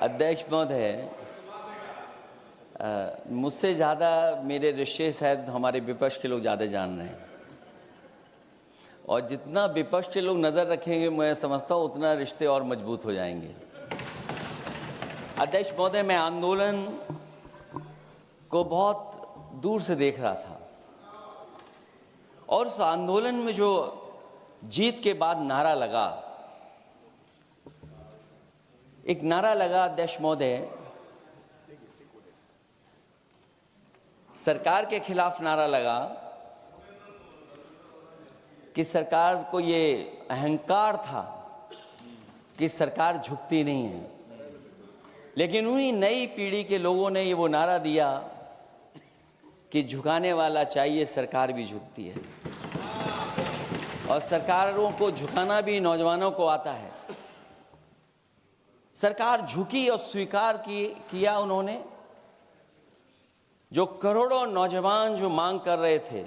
अध्यक्ष महोदय, मुझसे ज़्यादा मेरे रिश्ते शायद हमारे विपक्ष के लोग ज़्यादा जान रहे हैं, और जितना विपक्ष के लोग नज़र रखेंगे मैं समझता हूँ उतना रिश्ते और मजबूत हो जाएंगे। अध्यक्ष महोदय, मैं आंदोलन को बहुत दूर से देख रहा था और उस आंदोलन में जो जीत के बाद नारा लगा, एक नारा लगा अध्यक्ष महोदय, सरकार के खिलाफ नारा लगा कि सरकार को ये अहंकार था कि सरकार झुकती नहीं है, लेकिन उन्हीं नई पीढ़ी के लोगों ने ये वो नारा दिया कि झुकाने वाला चाहिए, सरकार भी झुकती है। और सरकारों को झुकाना भी नौजवानों को आता है। सरकार झुकी और स्वीकार किया उन्होंने। जो करोड़ों नौजवान जो मांग कर रहे थे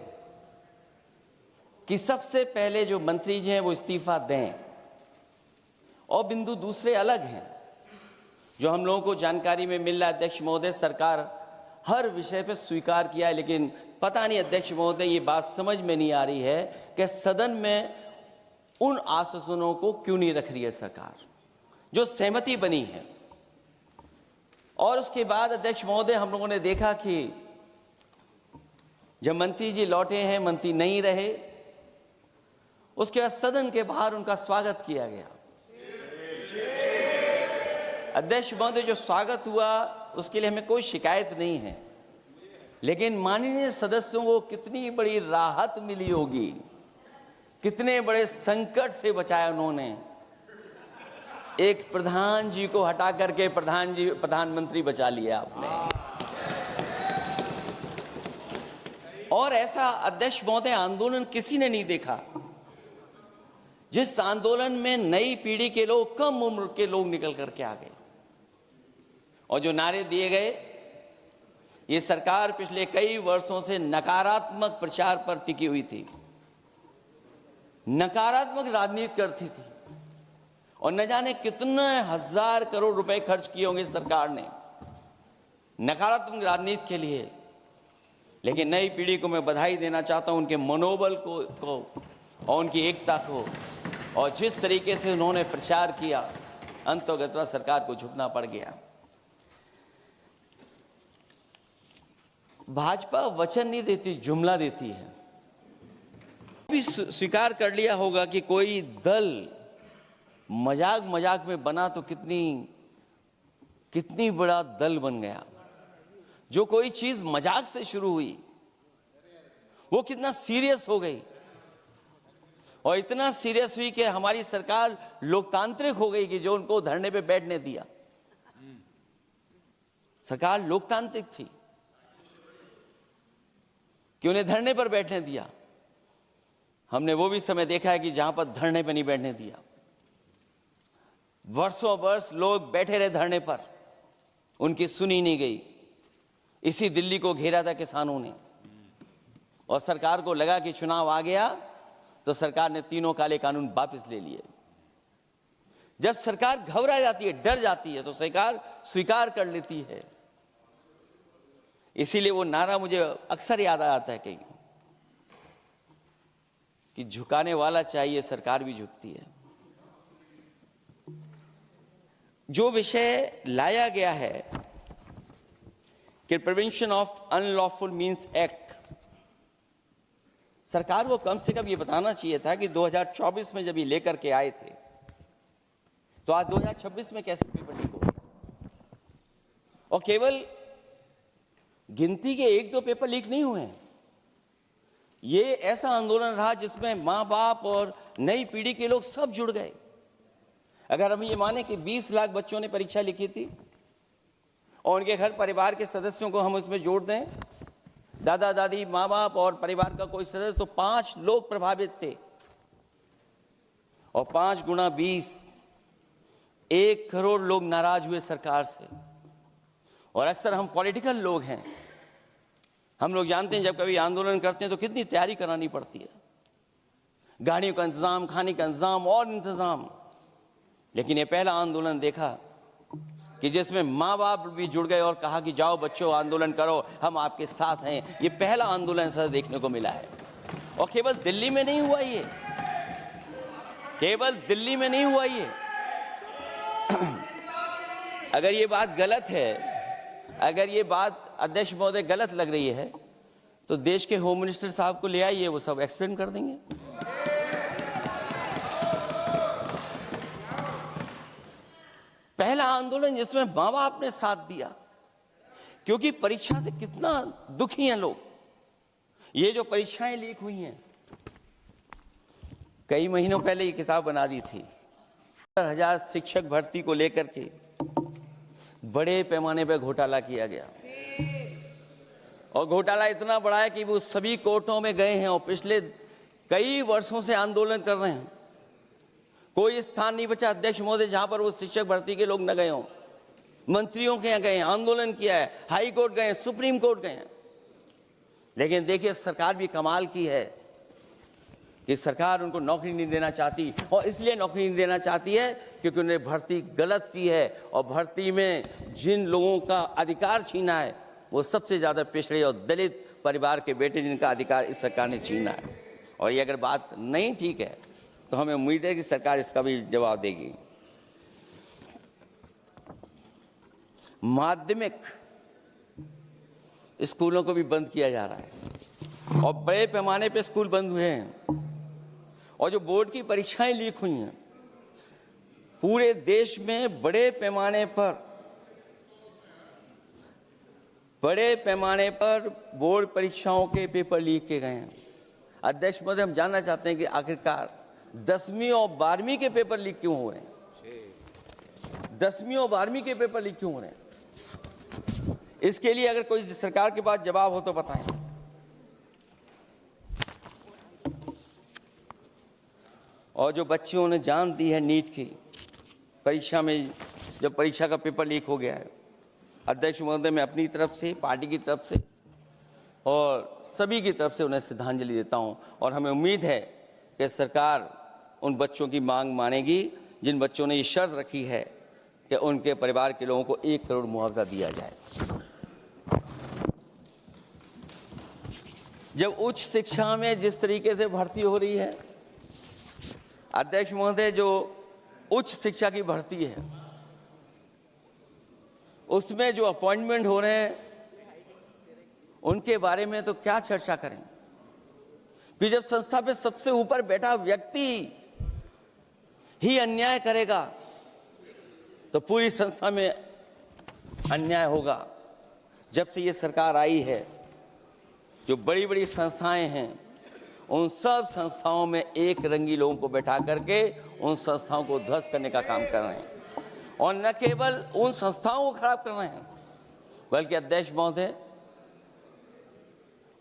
कि सबसे पहले जो मंत्री जी हैं वो इस्तीफा दें, और बिंदु दूसरे अलग हैं जो हम लोगों को जानकारी में मिल रहा है। अध्यक्ष महोदय, सरकार हर विषय पर स्वीकार किया है, लेकिन पता नहीं अध्यक्ष महोदय ये बात समझ में नहीं आ रही है कि सदन में उन आश्वासनों को क्यों नहीं रख रही है सरकार जो सहमति बनी है। और उसके बाद अध्यक्ष महोदय, हम लोगों ने देखा कि जब मंत्री जी लौटे हैं, मंत्री नहीं रहे, उसके बाद सदन के बाहर उनका स्वागत किया गया। अध्यक्ष महोदय, जो स्वागत हुआ उसके लिए हमें कोई शिकायत नहीं है, लेकिन माननीय सदस्यों को कितनी बड़ी राहत मिली होगी, कितने बड़े संकट से बचाया उन्होंने। एक प्रधान जी को हटा करके प्रधानमंत्री बचा लिया आपने। और ऐसा अध्यक्ष महोदय आंदोलन किसी ने नहीं देखा, जिस आंदोलन में नई पीढ़ी के लोग, कम उम्र के लोग निकल करके आ गए और जो नारे दिए गए। ये सरकार पिछले कई वर्षों से नकारात्मक प्रचार पर टिकी हुई थी, नकारात्मक राजनीति करती थी, और न जाने कितने हजार करोड़ रुपए खर्च किए होंगे सरकार ने नकारात्मक राजनीति के लिए। लेकिन नई पीढ़ी को मैं बधाई देना चाहता हूं, उनके मनोबल को और उनकी एकता को, और जिस तरीके से उन्होंने प्रचार किया, अंततः सरकार को झुकना पड़ गया। भाजपा वचन नहीं देती, जुमला देती है। भी स्वीकार कर लिया होगा कि कोई दल मजाक में बना तो कितनी बड़ा दल बन गया। जो कोई चीज मजाक से शुरू हुई वो कितना सीरियस हो गई, और इतना सीरियस हुई कि हमारी सरकार लोकतांत्रिक हो गई कि जो उनको धरने पे बैठने दिया। सरकार लोकतांत्रिक थी कि उन्हें धरने पर बैठने दिया। हमने वो भी समय देखा है कि जहां पर धरने पर नहीं बैठने दिया, वर्षों वर्ष लोग बैठे रहे धरने पर, उनकी सुनी नहीं गई। इसी दिल्ली को घेरा था किसानों ने, और सरकार को लगा कि चुनाव आ गया तो सरकार ने तीनों काले कानून वापस ले लिए। जब सरकार घबरा जाती है, डर जाती है, तो सरकार स्वीकार कर लेती है। इसीलिए वो नारा मुझे अक्सर याद आता है कि झुकाने वाला चाहिए, सरकार भी झुकती है। जो विषय लाया गया है कि prevention of unlawful means act, सरकार को कम से कम ये बताना चाहिए था कि 2024 में जब ये लेकर के आए थे तो आज 2026 में कैसे पेपर लीक हो गया। और केवल गिनती के 1-2 पेपर लीक नहीं हुए हैं। ये ऐसा आंदोलन रहा जिसमें माँ बाप और नई पीढ़ी के लोग सब जुड़ गए। अगर हम ये माने कि 20 लाख बच्चों ने परीक्षा लिखी थी और उनके घर परिवार के सदस्यों को हम इसमें जोड़ दें, दादा दादी, माँ बाप और परिवार का कोई सदस्य, तो 5 लोग प्रभावित थे। और 5 गुणा 20, 1 करोड़ लोग नाराज हुए सरकार से। और अक्सर हम पॉलिटिकल लोग हैं, हम लोग जानते हैं जब कभी आंदोलन करते हैं तो कितनी तैयारी करानी पड़ती है, गाड़ियों का इंतजाम, खाने का इंतजाम और इंतजाम। लेकिन ये पहला आंदोलन देखा कि जिसमें माँ बाप भी जुड़ गए और कहा कि जाओ बच्चों आंदोलन करो, हम आपके साथ हैं। ये पहला आंदोलन ऐसा देखने को मिला है। और केवल दिल्ली में नहीं हुआ ये, केवल दिल्ली में नहीं हुआ ये। अगर ये बात गलत है, अगर ये बात अध्यक्ष महोदय गलत लग रही है, तो देश के होम मिनिस्टर साहब को ले आइए, वो सब एक्सप्लेन कर देंगे। पहला आंदोलन जिसमें माँ बाप ने साथ दिया, क्योंकि परीक्षा से कितना दुखी हैं लोग। ये जो परीक्षाएं लीक हुई हैं, कई महीनों पहले ये किताब बना दी थी। 1000 शिक्षक भर्ती को लेकर के बड़े पैमाने पर घोटाला किया गया, और घोटाला इतना बड़ा है कि वो सभी कोर्टों में गए हैं और पिछले कई वर्षों से आंदोलन कर रहे हैं। कोई स्थान नहीं बचा अध्यक्ष महोदय जहां पर वो शिक्षक भर्ती के लोग न गए हों। मंत्रियों के यहाँ गए, आंदोलन किया है, हाई कोर्ट गए, सुप्रीम कोर्ट गए। लेकिन देखिए सरकार भी कमाल की है कि सरकार उनको नौकरी नहीं देना चाहती, और इसलिए नौकरी नहीं देना चाहती है क्योंकि उन्हें भर्ती गलत की है, और भर्ती में जिन लोगों का अधिकार छीना है वो सबसे ज्यादा पिछड़े और दलित परिवार के बेटे, जिनका अधिकार इस सरकार ने छीना है। और ये अगर बात नहीं ठीक है तो हमें उम्मीद है कि सरकार इसका भी जवाब देगी। माध्यमिक स्कूलों को भी बंद किया जा रहा है, और बड़े पैमाने पे स्कूल बंद हुए हैं, और जो बोर्ड की परीक्षाएं लीक हुई हैं, पूरे देश में बड़े पैमाने पर बोर्ड परीक्षाओं के पेपर लीक किए गए हैं। अध्यक्ष महोदय, हम जानना चाहते हैं कि आखिरकार 10वीं और 12वीं के पेपर लीक क्यों हो रहे हैं? 10वीं और 12वीं के पेपर लीक क्यों हो रहे हैं? इसके लिए अगर कोई सरकार के पास जवाब हो तो बताएं। और जो बच्चों ने जान दी है नीट की परीक्षा में, जब परीक्षा का पेपर लीक हो गया है, अध्यक्ष महोदय, मैं अपनी तरफ से, पार्टी की तरफ से और सभी की तरफ से उन्हें श्रद्धांजलि देता हूं। और हमें उम्मीद है कि सरकार उन बच्चों की मांग मानेगी जिन बच्चों ने ये शर्त रखी है कि उनके परिवार के लोगों को 1 करोड़ मुआवजा दिया जाए। जब उच्च शिक्षा में जिस तरीके से भर्ती हो रही है अध्यक्ष महोदय, जो उच्च शिक्षा की भर्ती है उसमें जो अपॉइंटमेंट हो रहे हैं उनके बारे में तो क्या चर्चा करें कि जब संस्था पे सबसे ऊपर बैठा व्यक्ति ही अन्याय करेगा तो पूरी संस्था में अन्याय होगा। जब से ये सरकार आई है, जो बड़ी बड़ी संस्थाएं हैं उन सब संस्थाओं में एक रंगी लोगों को बैठा करके उन संस्थाओं को ध्वस्त करने का काम कर रहे हैं, और न केवल उन संस्थाओं को खराब कर रहे हैं बल्कि अध्यक्ष महोदय,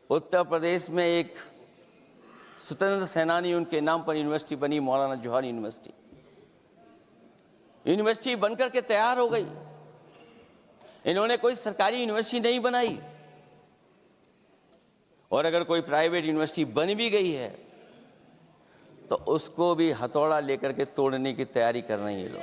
उत्तर प्रदेश में एक स्वतंत्र सेनानी, उनके नाम पर यूनिवर्सिटी बनी, मौलाना जौहर यूनिवर्सिटी। यूनिवर्सिटी बनकर के तैयार हो गई। इन्होंने कोई सरकारी यूनिवर्सिटी नहीं बनाई, और अगर कोई प्राइवेट यूनिवर्सिटी बन भी गई है तो उसको भी हथौड़ा लेकर के तोड़ने की तैयारी कर रहे हैं ये लोग।